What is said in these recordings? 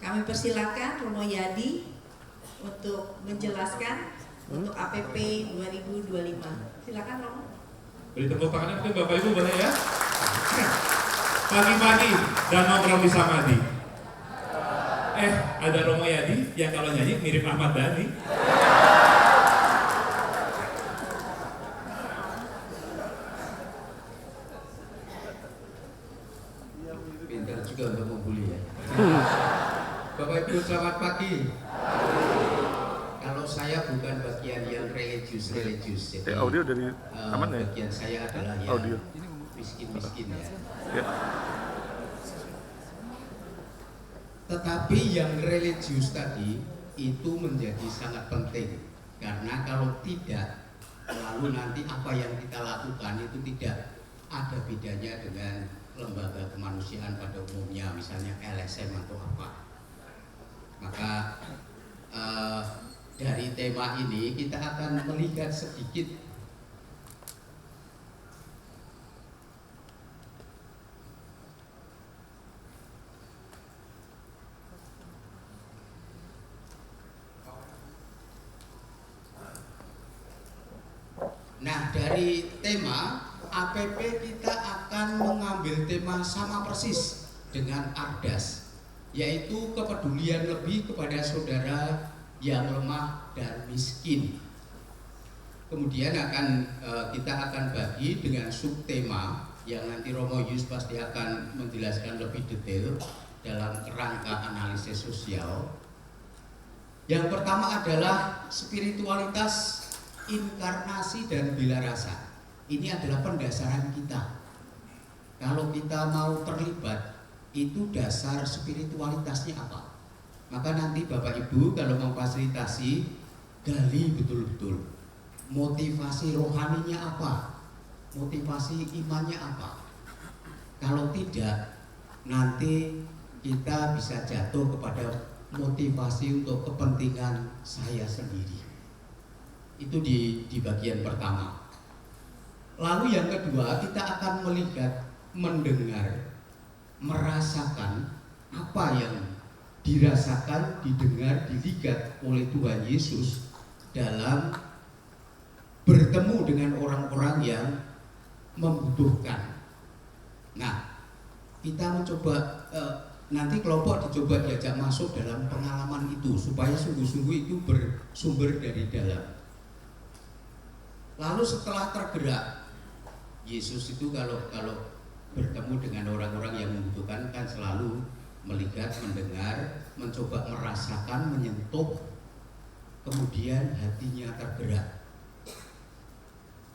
Kami persilakan Romo Yadi untuk menjelaskan untuk APP 2025. Silakan Romo. Beri tepuk tangan mungkin Bapak Ibu boleh ya. Pagi-pagi dan nongkrong di Samadi. Ada Romo Yadi yang kalau nyanyi mirip Ahmad Dhani. Pintar juga untuk membuli ya. Bapak Ibu selamat pagi. Kalau saya bukan bagian yang religius, jadi audio dari aman ya? bagian saya adalah yang Audio. miskin ya. Ya. Tetapi yang religius tadi itu menjadi sangat penting karena kalau tidak, lalu nanti apa yang kita lakukan itu tidak ada bedanya dengan lembaga kemanusiaan pada umumnya, misalnya LSM atau apa. Maka dari tema ini kita akan melihat sedikit dari tema APP kita akan mengambil tema sama persis dengan Ardas, yaitu kepedulian lebih kepada saudara yang lemah dan miskin. Kemudian kita akan bagi dengan subtema yang nanti Romo Yus pasti akan menjelaskan lebih detail dalam kerangka analisis sosial. Yang pertama adalah spiritualitas, inkarnasi dan bela rasa. Ini adalah pendasaran kita. Kalau kita mau terlibat, itu dasar spiritualitasnya apa? Maka nanti Bapak Ibu kalau memfasilitasi, gali betul-betul motivasi rohaninya apa, motivasi imannya apa. Kalau tidak, nanti kita bisa jatuh kepada motivasi untuk kepentingan saya sendiri. Itu di bagian pertama. Lalu yang kedua, kita akan melihat, mendengar, merasakan apa yang dirasakan, didengar, dilihat oleh Tuhan Yesus dalam bertemu dengan orang-orang yang membutuhkan. Nah, kita mencoba nanti kelompok dicoba diajak masuk dalam pengalaman itu supaya sungguh-sungguh itu bersumber dari dalam. Lalu setelah tergerak, Yesus itu kalau bertemu dengan orang-orang yang membutuhkan kan selalu melihat, mendengar, mencoba merasakan, menyentuh, kemudian hatinya tergerak.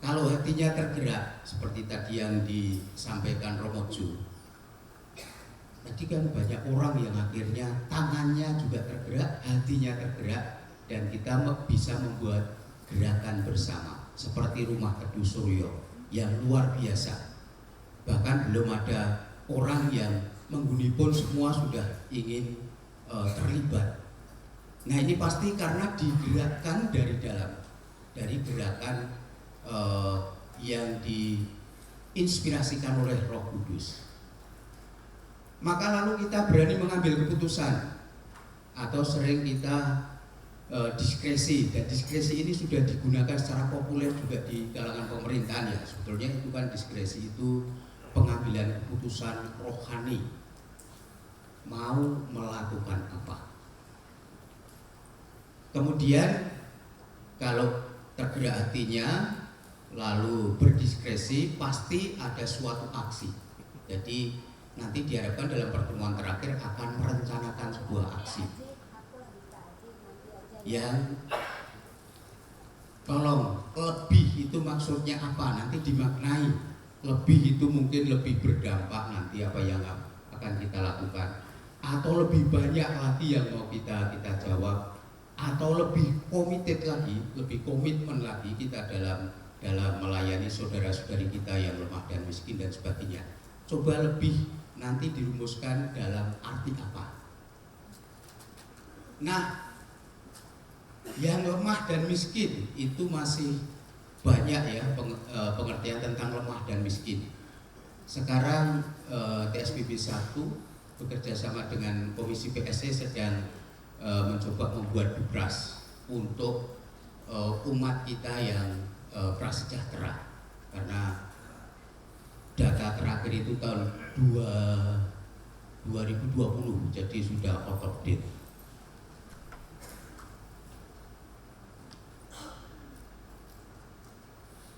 Kalau hatinya tergerak, seperti tadi yang disampaikan Romo Ju, tadi kan banyak orang yang akhirnya tangannya juga tergerak, hatinya tergerak, dan kita bisa membuat gerakan bersama seperti Rumah Teduh Suryo yang luar biasa. Bahkan belum ada orang yang menghuni pun semua sudah ingin terlibat. Nah ini pasti karena digerakkan dari dalam, dari gerakan yang diinspirasikan oleh Roh Kudus. Maka lalu kita berani mengambil keputusan, atau sering kita diskresi, dan diskresi ini sudah digunakan secara populer juga di kalangan pemerintahan ya. Sebetulnya itu kan diskresi itu pengambilan keputusan rohani, mau melakukan apa. Kemudian kalau tergerak hatinya lalu berdiskresi, pasti ada suatu aksi. Jadi nanti diharapkan dalam pertemuan terakhir akan merencanakan sebuah aksi yang tolong lebih itu maksudnya apa, nanti dimaknai. Lebih itu mungkin lebih berdampak nanti apa yang akan kita lakukan, atau lebih banyak lagi yang mau kita jawab, atau lebih committed lagi, lebih komitmen lagi kita dalam melayani saudara-saudari kita yang lemah dan miskin dan sebagainya. Coba lebih nanti dirumuskan dalam arti apa. Nah, yang lemah dan miskin itu masih banyak ya pengertian tentang lemah dan miskin. Sekarang TSBB 1 bekerja sama dengan Komisi PSC sedang mencoba membuat Dupras untuk umat kita yang prasejahtera, karena data terakhir itu tahun 2020, jadi sudah out of date.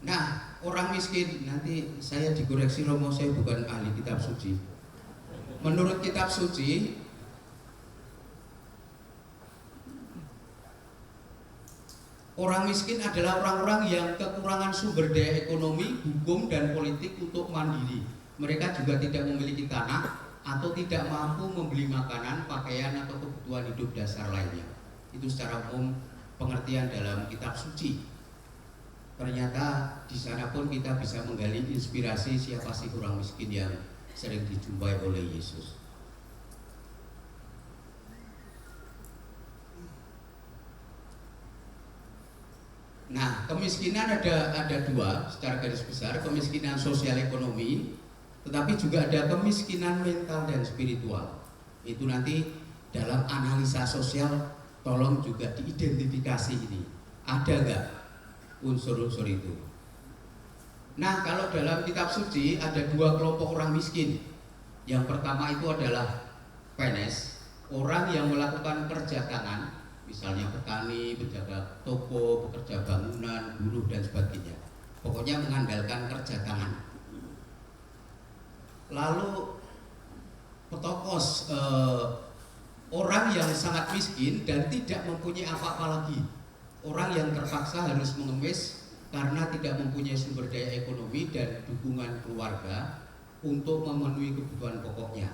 Nah, orang miskin, nanti saya dikoreksi Romo, saya bukan ahli kitab suci. Menurut kitab suci, orang miskin adalah orang-orang yang kekurangan sumber daya ekonomi, hukum, dan politik untuk mandiri. Mereka juga tidak memiliki tanah atau tidak mampu membeli makanan, pakaian, atau kebutuhan hidup dasar lainnya. Itu secara umum pengertian dalam kitab suci. Ternyata di sana pun kita bisa menggali inspirasi siapa sih orang miskin yang sering dijumpai oleh Yesus. Nah, kemiskinan ada dua secara garis besar, kemiskinan sosial ekonomi, tetapi juga ada kemiskinan mental dan spiritual. Itu nanti dalam analisa sosial tolong juga diidentifikasi ini. Ada nggak unsur-unsur itu? Nah, kalau dalam kitab suci ada dua kelompok orang miskin. Yang pertama itu adalah PNS, orang yang melakukan kerja tangan, misalnya petani, penjaga toko, pekerja bangunan, buruh, dan sebagainya. Pokoknya mengandalkan kerja tangan. Lalu petokos, orang yang sangat miskin dan tidak mempunyai apa-apa lagi. Orang yang terpaksa harus mengemis karena tidak mempunyai sumber daya ekonomi dan dukungan keluarga untuk memenuhi kebutuhan pokoknya.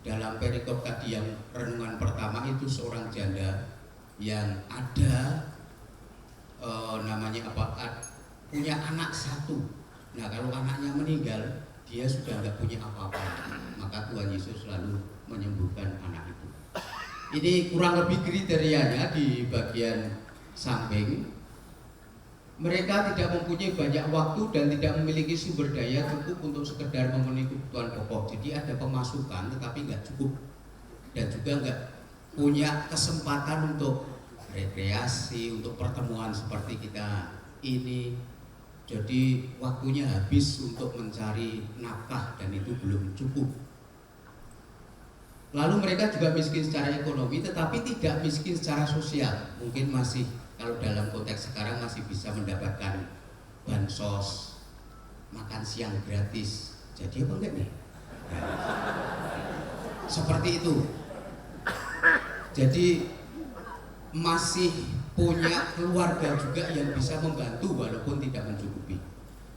Dalam perikop tadi yang renungan pertama itu seorang janda yang ada punya anak satu. Nah, kalau anaknya meninggal, dia sudah nggak punya apa-apa, maka Tuhan Yesus selalu menyembuhkan anak itu. Ini kurang lebih kriterianya di bagian samping. Mereka tidak mempunyai banyak waktu dan tidak memiliki sumber daya cukup untuk sekedar memenuhi kebutuhan pokok. Jadi ada pemasukan tetapi nggak cukup, dan juga nggak punya kesempatan untuk rekreasi, untuk pertemuan seperti kita ini. Jadi waktunya habis untuk mencari nafkah dan itu belum cukup. Lalu mereka juga miskin secara ekonomi tetapi tidak miskin secara sosial. Mungkin masih, kalau dalam konteks sekarang masih bisa mendapatkan bansos, makan siang gratis. Jadi apa enggak nih? Seperti itu. Jadi masih punya keluarga juga yang bisa membantu walaupun tidak mencukupi.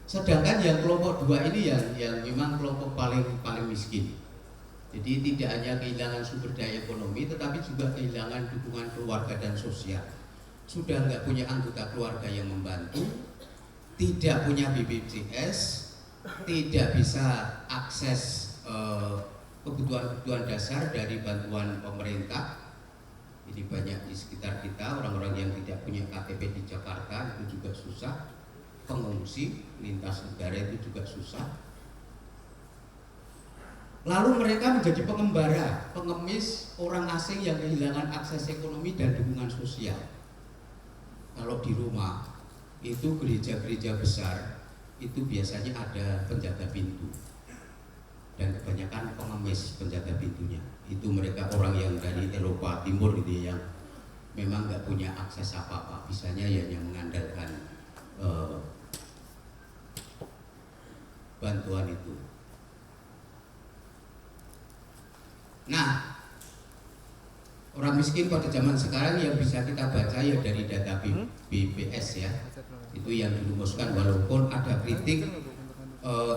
Sedangkan yang kelompok dua ini yang memang kelompok paling miskin. Jadi tidak hanya kehilangan sumber daya ekonomi tetapi juga kehilangan dukungan keluarga dan sosial. Sudah nggak punya anggota keluarga yang membantu, tidak punya BPJS, tidak bisa akses kebutuhan-kebutuhan dasar dari bantuan pemerintah. Ini banyak di sekitar kita, orang-orang yang tidak punya KTP di Jakarta itu juga susah. Pengungsi lintas negara itu juga susah. Lalu mereka menjadi pengembara, pengemis, orang asing yang kehilangan akses ekonomi dan dukungan sosial. Kalau di rumah itu gereja-gereja besar itu biasanya ada penjaga pintu, dan kebanyakan pengemis penjaga pintunya. Itu mereka orang yang dari Eropa Timur gitu, yang memang nggak punya akses apa-apa, bisanya ya yang mengandalkan bantuan itu. Nah, orang miskin pada zaman sekarang yang bisa kita baca ya dari data BPS ya, itu yang dirumuskan, walaupun ada kritik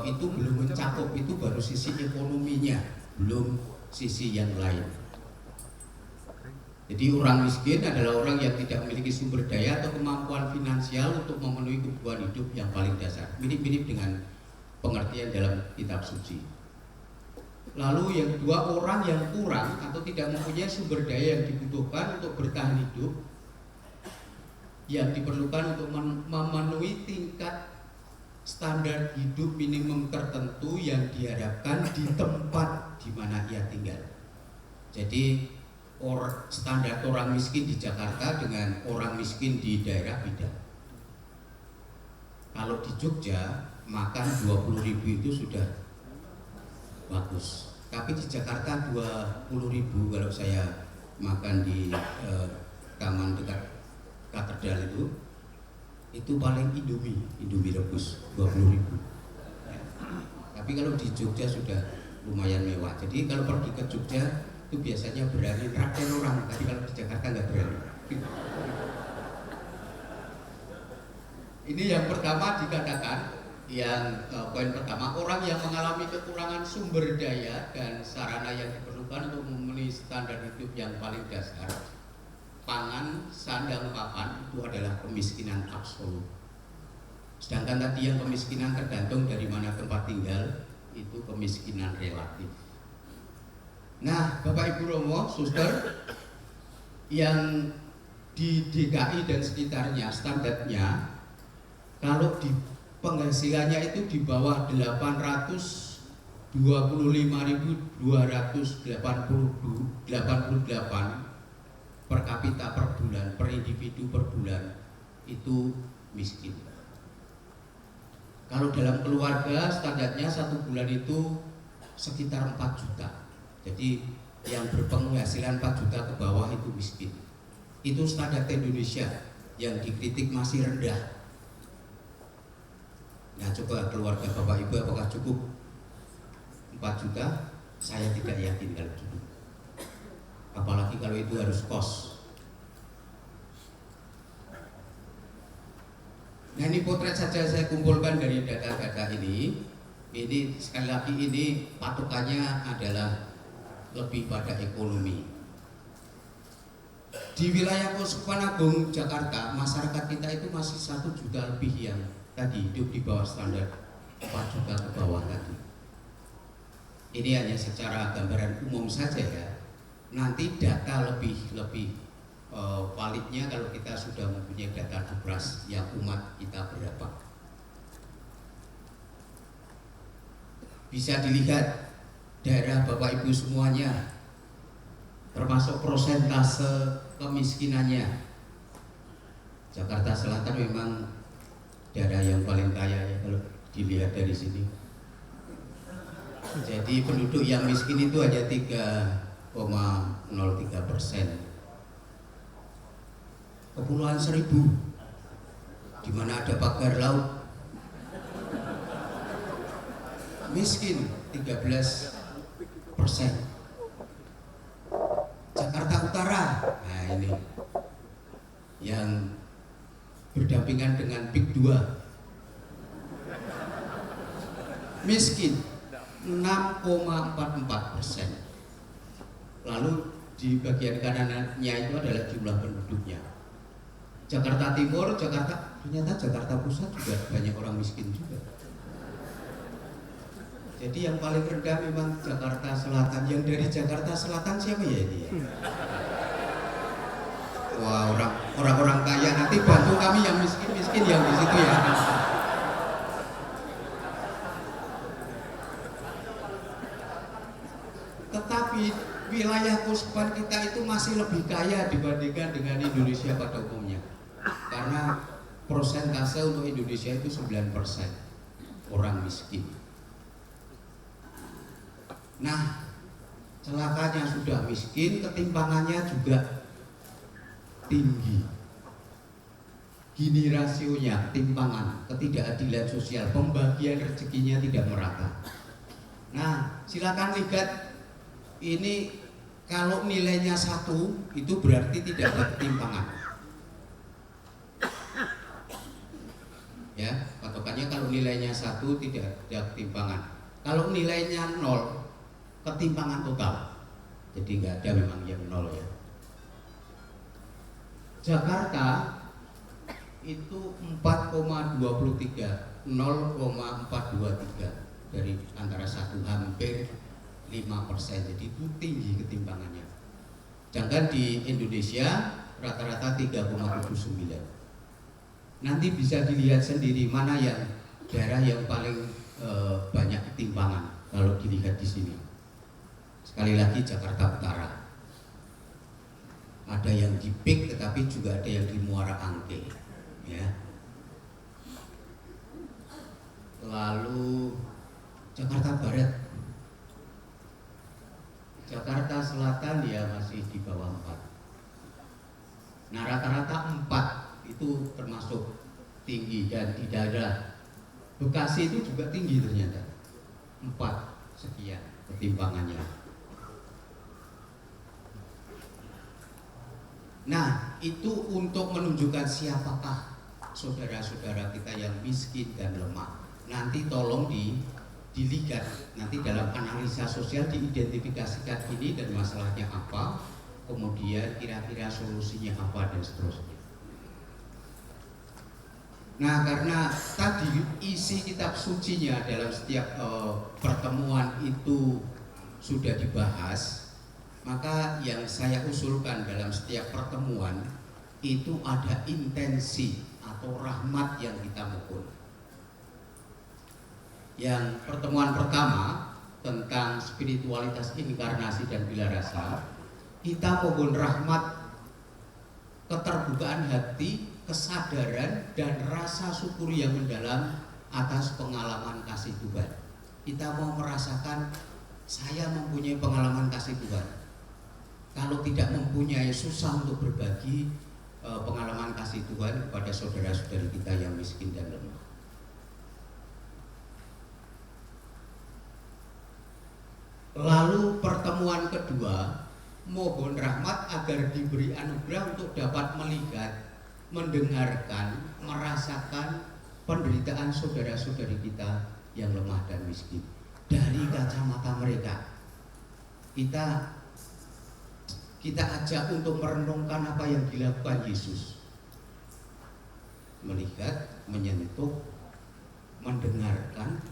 itu belum mencakup, itu baru sisi ekonominya, belum sisi yang lain. Jadi orang miskin adalah orang yang tidak memiliki sumber daya atau kemampuan finansial untuk memenuhi kebutuhan hidup yang paling dasar. Mirip-mirip dengan pengertian dalam kitab suci. Lalu yang kedua, orang yang kurang atau tidak mempunyai sumber daya yang dibutuhkan untuk bertahan hidup, yang diperlukan untuk memenuhi tingkat standar hidup minimum tertentu yang diharapkan di tempat di mana ia tinggal. Jadi standar orang miskin di Jakarta dengan orang miskin di daerah beda. Kalau di Jogja makan 20.000 itu sudah bagus. Tapi di Jakarta 20.000 kalau saya makan di taman dekat katedral itu paling Indomie rebus 20.000. Ya. Tapi kalau di Jogja sudah lumayan mewah. Jadi kalau pergi ke Jogja itu biasanya berani traktir orang, tapi kalau di Jakarta nggak berani. Ini yang pertama dikatakan, poin pertama, orang yang mengalami kekurangan sumber daya dan sarana yang diperlukan untuk memenuhi standar hidup yang paling dasar, pangan, sandang, papan, itu adalah kemiskinan absolut. Sedangkan tadi yang kemiskinan tergantung dari mana tempat tinggal, itu kemiskinan relatif. Nah, Bapak Ibu Romo, Suster, yang di DKI dan sekitarnya standarnya, kalau di penghasilannya itu di bawah 825.288 per kapita per bulan, per individu per bulan, itu miskin. Kalau dalam keluarga standarnya satu bulan itu sekitar 4 juta. Jadi yang berpenghasilan 4 juta ke bawah itu miskin. Itu standar Indonesia yang dikritik masih rendah. Nah, coba keluarga Bapak Ibu apakah cukup 4 juta? Saya tidak yakin kalau cukup. Apalagi kalau itu harus kos. Nah, ini potret saja saya kumpulkan dari data-data ini. Ini sekali lagi ini patokannya adalah lebih pada ekonomi. Di wilayah Keuskupan Agung Jakarta, masyarakat kita itu masih 1 juta lebih yang tadi hidup di bawah standar 4 juta ke bawah tadi. Ini hanya secara gambaran umum saja ya. Nanti data lebih validnya kalau kita sudah mempunyai data Dupras yang umat kita berapa. Bisa dilihat daerah Bapak Ibu semuanya, termasuk persentase kemiskinannya. Jakarta Selatan memang daerah yang paling kaya ya kalau dilihat dari sini. Jadi penduduk yang miskin itu hanya 3,03%. Kepulauan Seribu, di mana ada pagar laut, miskin 13%. Jakarta Utara, nah ini yang berdampingan dengan Big 2, miskin 6,44%. Lalu di bagian kanannya itu adalah jumlah penduduknya. Jakarta Timur, ternyata Jakarta Pusat juga banyak orang miskin juga. Jadi yang paling rendah memang Jakarta Selatan. Yang dari Jakarta Selatan siapa ya ini? Wah, orang-orang kaya, nanti bantu kami yang miskin-miskin yang di situ ya. Tetapi wilayah Keuskupan kita itu masih lebih kaya dibandingkan dengan Indonesia pada umumnya. Karena persentase untuk Indonesia itu 9% orang miskin. Nah, celakanya sudah miskin, ketimpangannya juga tinggi. Gini rasionya, ketimpangan, ketidakadilan sosial, pembagian rezekinya tidak merata. Nah, silakan lihat ini, kalau nilainya 1 itu berarti tidak ada ketimpangan. Ya, patokannya kalau nilainya 1 tidak ada ketimpangan. Kalau nilainya 0, ketimpangan total. Jadi nggak ada memang yang 0 ya. Jakarta itu 4,23, 0,423 dari antara 1, hampir 5%. Jadi itu tinggi ketimpangannya. Sedangkan di Indonesia rata-rata 3,79. Nanti bisa dilihat sendiri mana yang daerah yang paling banyak ketimpangan kalau dilihat di sini. Sekali lagi Jakarta Utara. Ada yang di PIK tetapi juga ada yang di Muara Angke, ya. Lalu Jakarta Barat, Jakarta Selatan ya masih di bawah 4. Nah rata-rata 4 itu termasuk tinggi, dan di daerah Bekasi itu juga tinggi ternyata 4 sekian pertimbangannya. Nah itu untuk menunjukkan siapakah saudara-saudara kita yang miskin dan lemah. Nanti tolong dilihat nanti dalam analisa sosial, diidentifikasikan ini dan masalahnya apa, kemudian kira-kira solusinya apa dan seterusnya. Nah karena tadi isi kitab sucinya dalam setiap pertemuan itu sudah dibahas, maka yang saya usulkan dalam setiap pertemuan itu ada intensi atau rahmat yang kita mohon. Yang pertemuan pertama tentang spiritualitas inkarnasi dan bila rasa, kita mohon rahmat, keterbukaan hati, kesadaran dan rasa syukur yang mendalam atas pengalaman kasih Tuhan. Kita mau merasakan saya mempunyai pengalaman kasih Tuhan. Kalau tidak mempunyai, susah untuk berbagi pengalaman kasih Tuhan kepada saudara-saudari kita yang miskin dan lemah. Lalu pertemuan kedua, mohon rahmat agar diberi anugerah untuk dapat melihat, mendengarkan, merasakan penderitaan saudara-saudari kita yang lemah dan miskin dari kacamata mereka. Kita ajak untuk merenungkan apa yang dilakukan Yesus. Melihat, menyentuh, mendengarkan,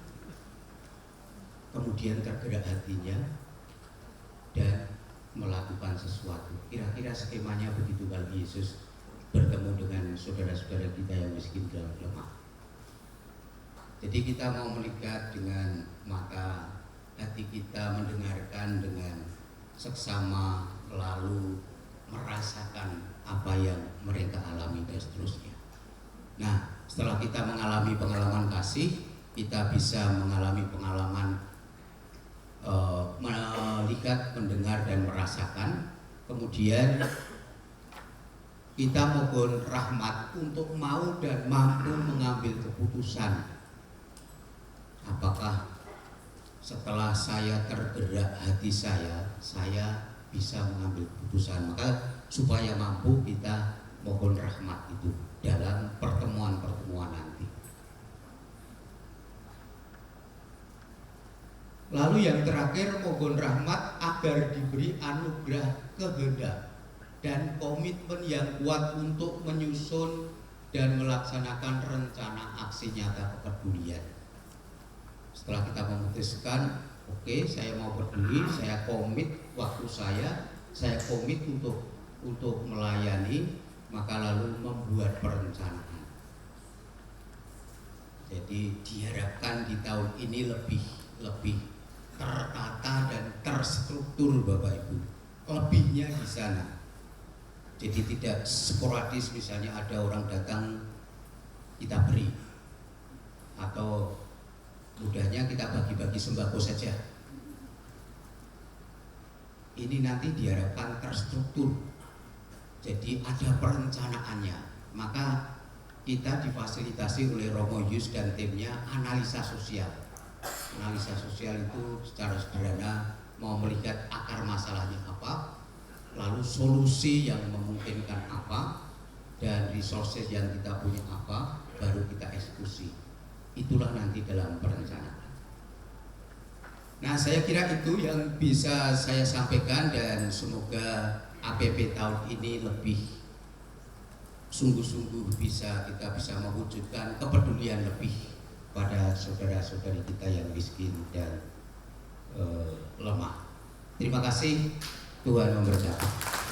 kemudian tergerak hatinya dan melakukan sesuatu. Kira-kira skemanya begitu kalau Yesus bertemu dengan saudara-saudara kita yang miskin dan lemah. Jadi kita mau melihat dengan mata hati kita, mendengarkan dengan seksama, lalu merasakan apa yang mereka alami dan seterusnya. Nah, setelah kita mengalami pengalaman kasih, kita bisa mengalami pengalaman melihat, mendengar dan merasakan. Kemudian kita mohon rahmat untuk mau dan mampu mengambil keputusan. Apakah setelah saya tergerak hati saya bisa mengambil keputusan. Maka supaya mampu, kita mohon rahmat itu dalam pertemuan-pertemuan nanti. Lalu yang terakhir, mohon rahmat agar diberi anugerah kehendak dan komitmen yang kuat untuk menyusun dan melaksanakan rencana aksi nyata kepedulian. Setelah kita memutuskan, oke, saya mau peduli, saya komit waktu saya komit untuk melayani, maka lalu membuat perencanaan. Jadi diharapkan di tahun ini lebih tertata dan terstruktur, Bapak Ibu. Lebihnya di sana. Jadi tidak sporadis, misalnya ada orang datang kita beri, atau mudahnya kita bagi-bagi sembako saja. Ini nanti diharapkan terstruktur. Jadi ada perencanaannya. Maka kita difasilitasi oleh Romo Yus dan timnya analisa sosial. Analisa sosial itu secara sederhana mau melihat akar masalahnya apa, lalu solusi yang memungkinkan apa, dan resources yang kita punya apa, baru kita eksekusi. Itulah nanti dalam perencanaan. Nah, saya kira itu yang bisa saya sampaikan, dan semoga APP tahun ini lebih sungguh-sungguh kita bisa mewujudkan kepedulian lebih pada saudara-saudari kita yang miskin dan lemah. Terima kasih, Tuhan memberkati.